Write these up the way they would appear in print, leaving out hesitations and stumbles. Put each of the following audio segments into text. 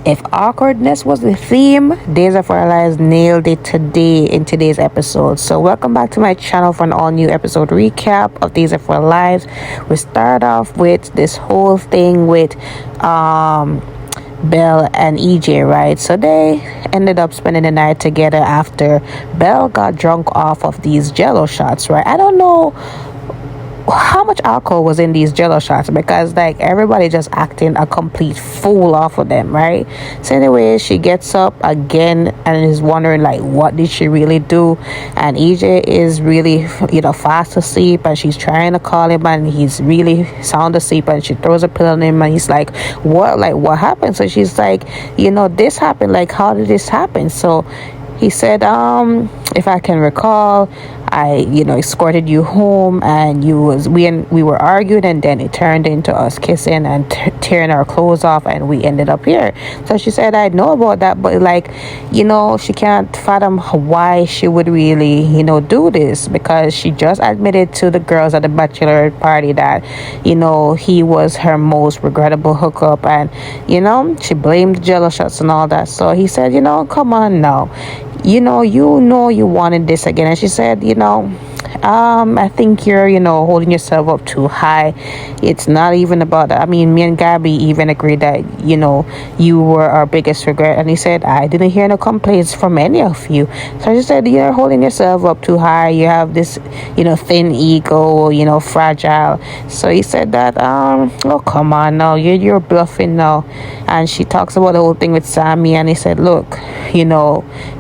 If awkwardness was the theme, Days of Our Lives nailed it today in today's episode. So welcome back to my channel for an all new episode recap of Days of Our Lives. We start off with this whole thing with Belle and EJ, right? So they ended up spending the night together after Belle got drunk off of these jello shots, right? I don't know how much alcohol was in these jello shots because like everybody just acting a complete fool off of them, right? So anyway, she gets up again and is wondering like what did she really do, and EJ is really fast asleep and she's trying to call him and he's really sound asleep, and she throws a pillow on him and he's like what happened? So she's like, this happened, like how did this happen? So he said, if I can recall, I, escorted you home and we were arguing, and then it turned into us kissing and tearing our clothes off, and we ended up here. So she said, I know about that, but she can't fathom why she would really, do this, because she just admitted to the girls at the bachelor party that, he was her most regrettable hookup, and, she blamed jello shots and all that. So he said, come on now. You wanted this again. And she said, I think you're, holding yourself up too high. It's not even about that. I mean, me and Gabby even agreed that, you were our biggest regret. And he said, I didn't hear no complaints from any of you. So she said, you're holding yourself up too high. You have this, thin ego, fragile. So he said that, oh, come on now. You're bluffing now. And she talks about the whole thing with Sammy. And he said, look,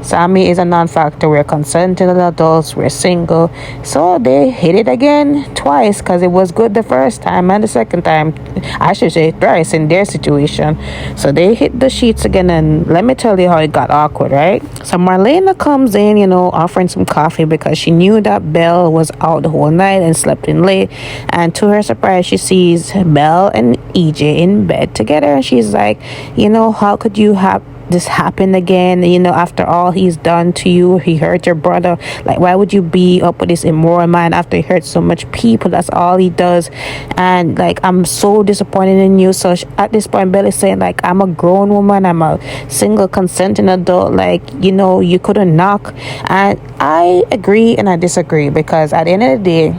Sammy is a non-factor. We're consenting adults. We're single. So they hit it again twice because it was good the first time, and the second time, I should say thrice in their situation. So they hit the sheets again, and let me tell you how it got awkward, right? So Marlena comes in, offering some coffee because she knew that Belle was out the whole night and slept in late. And to her surprise, she sees Belle and EJ in bed together, and she's like, how could you have this happen again, after all he's done to you? He hurt your brother. Like, why would you be up with this immoral man after he hurt so much people? That's all he does. And like, I'm so disappointed in you. So at this point, Belle is saying like, I'm a grown woman, I'm a single consenting adult, like, you couldn't knock. And I agree and I disagree, because at the end of the day,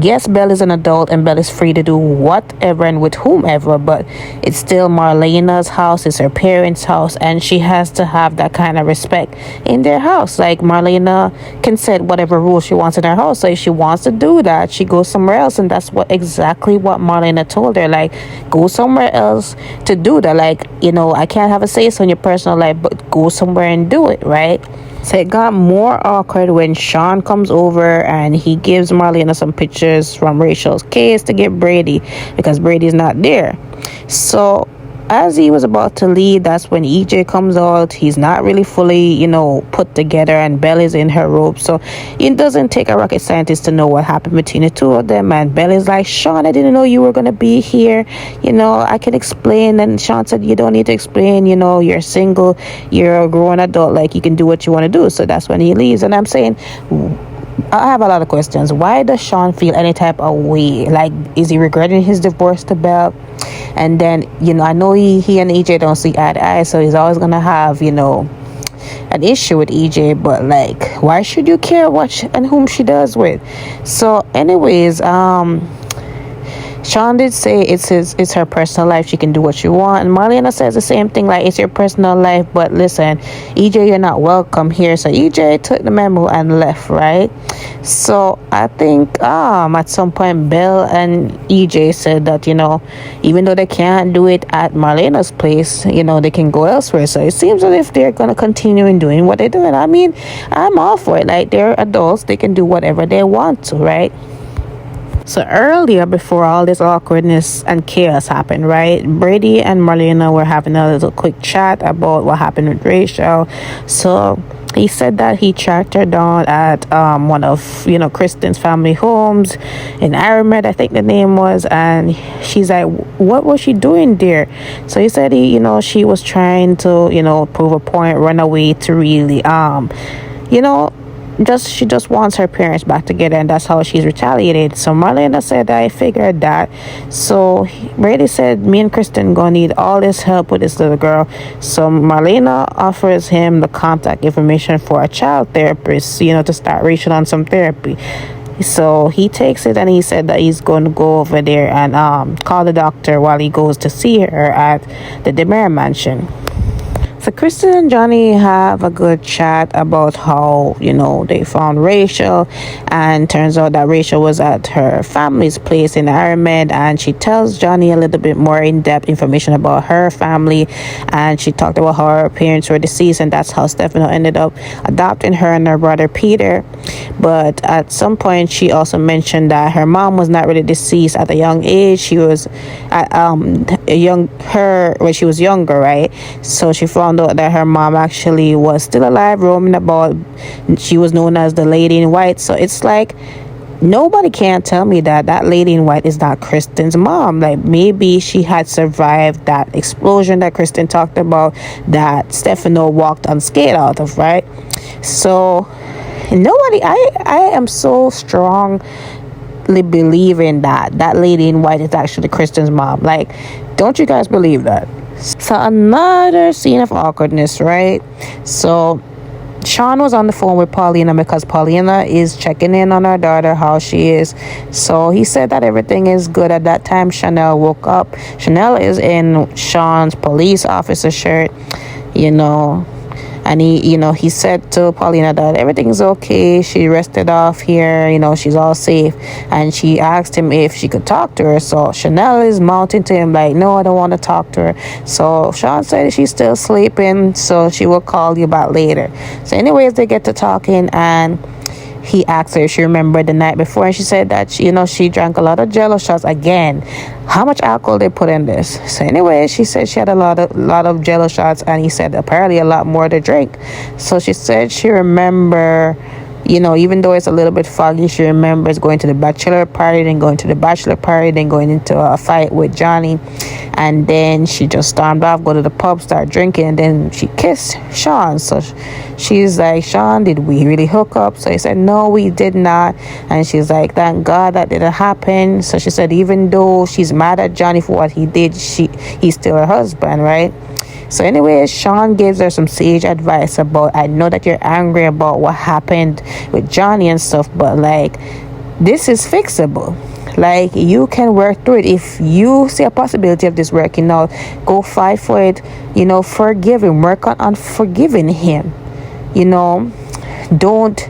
yes, Belle is an adult and Belle is free to do whatever and with whomever, but it's still Marlena's house, it's her parents' house, and she has to have that kind of respect in their house. Like, Marlena can set whatever rules she wants in her house. So if she wants to do that, she goes somewhere else, and that's exactly what Marlena told her. Like, go somewhere else to do that. Like, I can't have a say so in your personal life, but go somewhere and do it, right? So it got more awkward when Sean comes over and he gives Marlena some pictures from Rachel's case to get Brady, because Brady's not there. So as he was about to leave, that's when EJ comes out. He's not really fully, put together, and Belle is in her robe. So it doesn't take a rocket scientist to know what happened between the two of them. And Belle is like, Sean, I didn't know you were going to be here. I can explain. And Sean said, you don't need to explain. You're single. You're a grown adult. Like, you can do what you want to do. So that's when he leaves. And I'm saying, I have a lot of questions. Why does Sean feel any type of way? Like, is he regretting his divorce to Belle? And then, I know he and EJ don't see eye to eye, so he's always gonna have, an issue with EJ. But like, why should you care what and whom she does with? So anyways, Sean did say it's her personal life. She can do what she want. And Marlena says the same thing, like, it's your personal life, but listen, EJ, you're not welcome here. So EJ took the memo and left, right? So I think at some point Belle and EJ said that, even though they can't do it at Marlena's place, they can go elsewhere. So it seems as if they're gonna continue in doing what they're doing. I mean, I'm all for it. Like, they're adults, they can do whatever they want to, right? So earlier, before all this awkwardness and chaos happened, right, Brady and Marlena were having a little quick chat about what happened with Rachel. So he said that he tracked her down at one of Kristen's family homes in Aramed, I think the name was, and she's like, what was she doing there? So he said she was trying to prove a point, run away to really she just wants her parents back together, and that's how she's retaliated. So Marlena said, I figured that. So Brady said, me and Kristen gonna need all this help with this little girl. So Marlena offers him the contact information for a child therapist, to start reaching on some therapy. So he takes it, and he said that he's going to go over there and call the doctor while he goes to see her at the DeMere mansion. So Kristen and Johnny have a good chat about how, they found Rachel, and turns out that Rachel was at her family's place in Aramed, and she tells Johnny a little bit more in-depth information about her family, and she talked about how her parents were deceased, and that's how Stefano ended up adopting her and her brother Peter. But at some point she also mentioned that her mom was not really deceased at a young age. She was at when she was younger, right? So she found out that her mom actually was still alive, roaming about. She was known as the Lady in White. So it's like, nobody can tell me that Lady in White is not Kristen's mom. Like, maybe she had survived that explosion that Kristen talked about, that Stefano walked unscathed out of, right? So nobody, I am so strongly believing that Lady in White is actually Kristen's mom. Like, don't you guys believe that? So another scene of awkwardness, right? So Sean was on the phone with Paulina because Paulina is checking in on her daughter, how she is. So he said that everything is good. At that time, Chanel woke up. Chanel is in Sean's police officer shirt, and he said to Paulina that everything's okay. She rested off here, she's all safe. And she asked him if she could talk to her. So Chanel is mounting to him like, no, I don't want to talk to her. So Sean said she's still sleeping, so she will call you back later. So anyways, they get to talking, and he asked her if she remembered the night before, and she said that she drank a lot of Jello shots. Again, how much alcohol they put in this? So anyway, she said she had a lot of Jello shots, and he said apparently a lot more to drink. So she said she remember, even though it's a little bit foggy, she remembers going to the bachelor party, then going to the bachelor party, then going into a fight with Johnny, and then she just stormed off, go to the pub, start drinking, and then she kissed Sean. So she's like, Sean, did we really hook up? So he said, no, we did not. And she's like, thank God that didn't happen. So she said, even though she's mad at Johnny for what he did, he's still her husband, right? So anyway, Sean gives her some sage advice about, I know that you're angry about what happened with Johnny and stuff, but like, this is fixable. Like, you can work through it. If you see a possibility of this working out, go fight for it. Forgive him. Work on forgiving him. Don't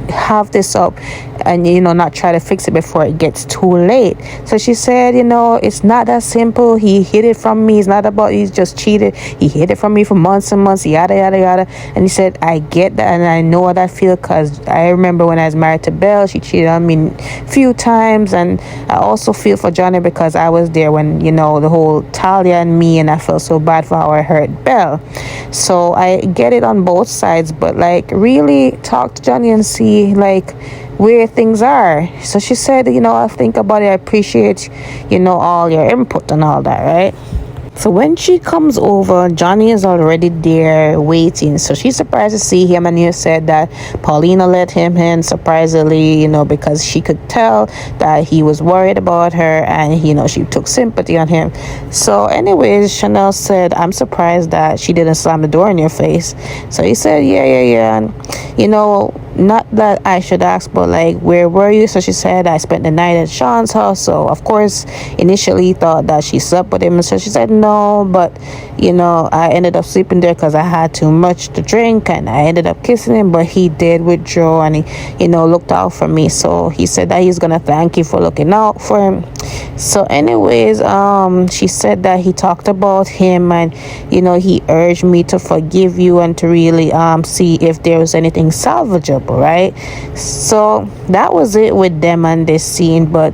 have this up and not try to fix it before it gets too late. So she said, it's not that simple. He hid it from me. It's not about he's just cheated. He hid it from me for months and months, yada yada yada. And he said, I get that, and I know what I feel, because I remember when I was married to Belle, she cheated on me a few times, and I also feel for Johnny because I was there when the whole Talia and me, and I felt so bad for how I hurt Belle. So I get it on both sides, but like, really talk to Johnny and see like where things are. So she said, I'll think about it. I appreciate, all your input and all that, right? So when she comes over, Johnny is already there waiting. So she's surprised to see him, and he said that Paulina let him in surprisingly, because she could tell that he was worried about her, and she took sympathy on him. So anyways, Chanel said, I'm surprised that she didn't slam the door in your face. So he said, yeah. And not that I should ask, but like, where were you? So she said, I spent the night at Sean's house. So of course, initially thought that she slept with him. So she said, no, but I ended up sleeping there because I had too much to drink, and I ended up kissing him, but he did withdraw, and he looked out for me. So he said that he's gonna thank you for looking out for him. So anyways, she said that he talked about him, and he urged me to forgive you and to really see if there was anything salvageable, right? So that was it with them and this scene. But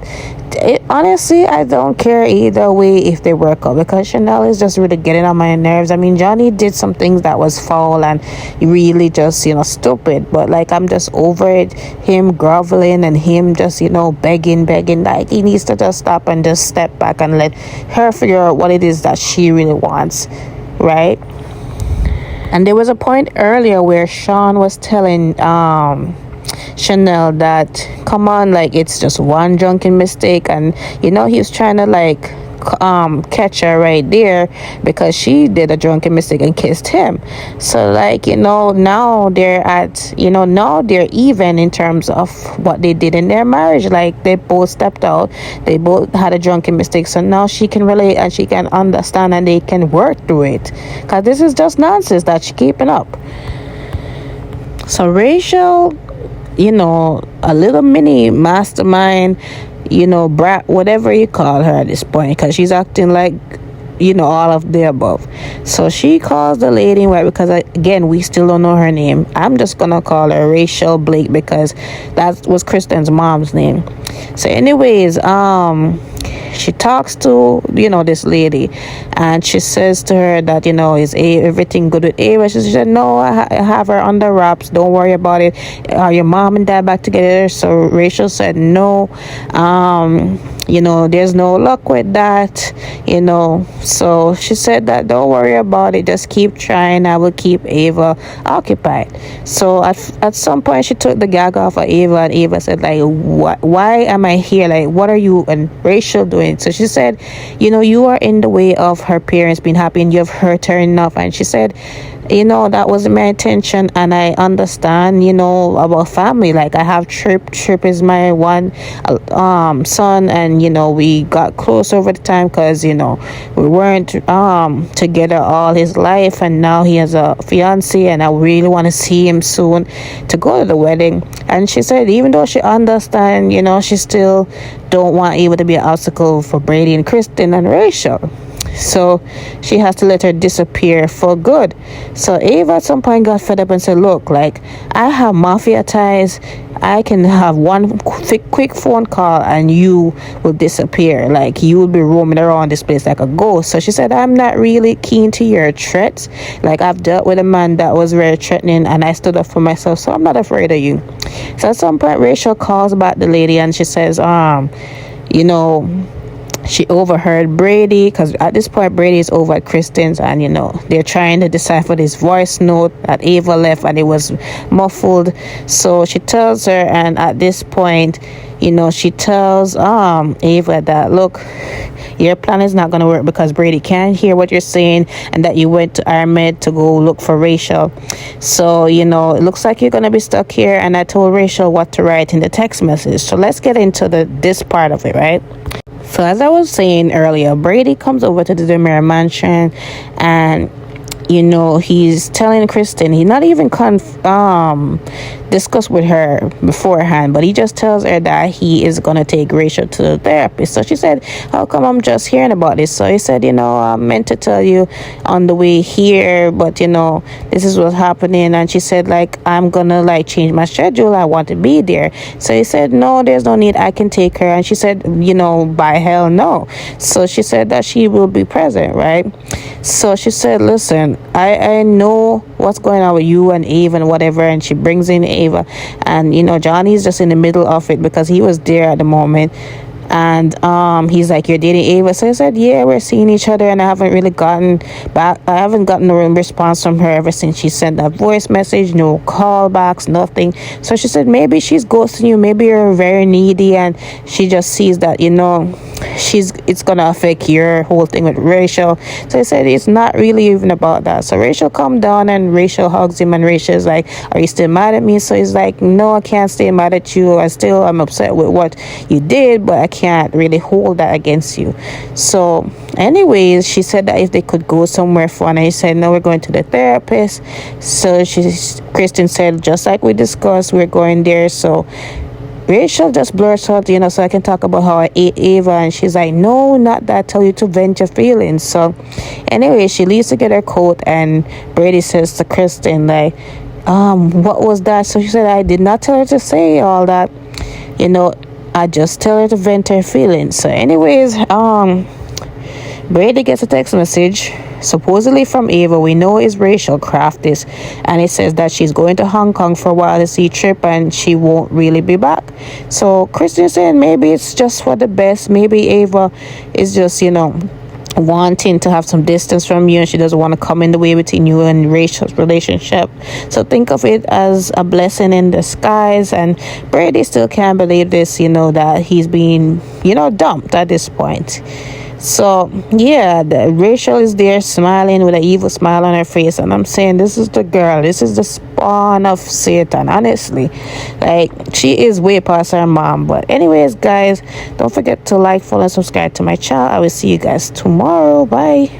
honestly, I don't care either way if they work out, because Chanel is just really getting on my nerves. I mean, Johnny did some things that was foul and really just stupid, but like, I'm just over it, him groveling and him just begging. Like, he needs to just stop and just step back and let her figure out what it is that she really wants, right? And there was a point earlier where Sean was telling Chanel that, come on, like, it's just one drunken mistake. And he was trying to like catch her right there because she did a drunken mistake and kissed him. So like, now they're at, now they're even in terms of what they did in their marriage. Like, they both stepped out, they both had a drunken mistake, so now she can relate and she can understand and they can work through it, because this is just nonsense that she's keeping up. So Rachel, a little mini mastermind, brat, whatever you call her at this point, because she's acting like, all of the above. So she calls the lady in white, because again, we still don't know her name. I'm just gonna call her Rachel Blake because that was Kristen's mom's name. So anyways, she talks to this lady, and she says to her that is everything good with Ava. She said, no, I have her under wraps, don't worry about it. Are your mom and dad back together? So Rachel said no, there's no luck with that, so she said that don't worry about it, just keep trying, I will keep Ava occupied. So at some point she took the gag off of Ava, and Ava said like, why am I here, like what are you and Rachel doing? So she said, you are in the way of her parents being happy and you've hurt her enough. And she said, that wasn't my intention, and I understand, about family. Like, I have Trip is my one son, and we got close over the time because we weren't together all his life, and now he has a fiance and I really want to see him soon to go to the wedding. And she said even though she understand, she still don't want Ava to be an obstacle for Brady and Kristen and Rachel. So she has to let her disappear for good. So Ava at some point got fed up and said, look, like, I have mafia ties, I can have one quick phone call and you will disappear, like you will be roaming around this place like a ghost. So she said, I'm not really keen to your threats, like I've dealt with a man that was very threatening and I stood up for myself, so I'm not afraid of you. So at some point Rachel calls back the lady and she says, she overheard Brady, because at this point Brady is over at Kristen's, and they're trying to decipher this voice note that Ava left and it was muffled. So she tells her, and at this point she tells Ava that, look, your plan is not going to work because Brady can't hear what you're saying, and that you went to Armed to go look for Rachel. So it looks like you're going to be stuck here, and I told Rachel what to write in the text message. So let's get into this part of it, right? So as I was saying earlier, Brady comes over to the DeMere mansion, and he's telling Kristen, he not even discussed with her beforehand, but he just tells her that he is gonna take Rachel to the therapist. So she said, how come I'm just hearing about this? So he said, I meant to tell you on the way here, but this is what's happening. And she said, like, I'm gonna like change my schedule, I want to be there. So he said, no, there's no need, I can take her. And she said, by hell no. So she said that she will be present, right? So she said, listen, I know what's going on with you and Ava and whatever. And she brings in Ava, and Johnny's just in the middle of it because he was there at the moment. And he's like, you're dating Ava? So I said, yeah, we're seeing each other, and I haven't really gotten back. I haven't gotten no response from her ever since she sent that voice message, no callbacks, nothing. So she said, maybe she's ghosting you, maybe you're very needy and she just sees that it's gonna affect your whole thing with Rachel. So I said, it's not really even about that. So Rachel calmed down, and Rachel hugs him, and Rachel's like, are you still mad at me? So he's like, no, I can't stay mad at you, I'm upset with what you did, but I can't really hold that against you. So anyways, she said that if they could go somewhere fun, and he said, no, we're going to the therapist. So Kristen said, just like we discussed, we're going there. So Rachel just blurts out, so I can talk about how I ate Ava. And she's like, no, not that, I tell you to vent your feelings. So anyway, she leaves to get her coat, and Brady says to Kristen, like, what was that? So she said, I did not tell her to say all that, I just tell her to vent her feelings. So anyways, Brady gets a text message supposedly from Ava. We know it's Rachel craft this, and it says that she's going to Hong Kong for a while to see Trip, and she won't really be back. So Kristen said maybe it's just for the best, maybe Ava is just wanting to have some distance from you, and she doesn't want to come in the way between you and Rachel's relationship. So think of it as a blessing in disguise, and Brady still can't believe this, that he's being, dumped at this point. So yeah, Rachel is there smiling with an evil smile on her face, and I'm saying, this is the girl, this is the spawn of Satan, honestly. Like, she is way past her mom. But anyways, guys, don't forget to like, follow, and subscribe to my channel. I will see you guys tomorrow. Bye.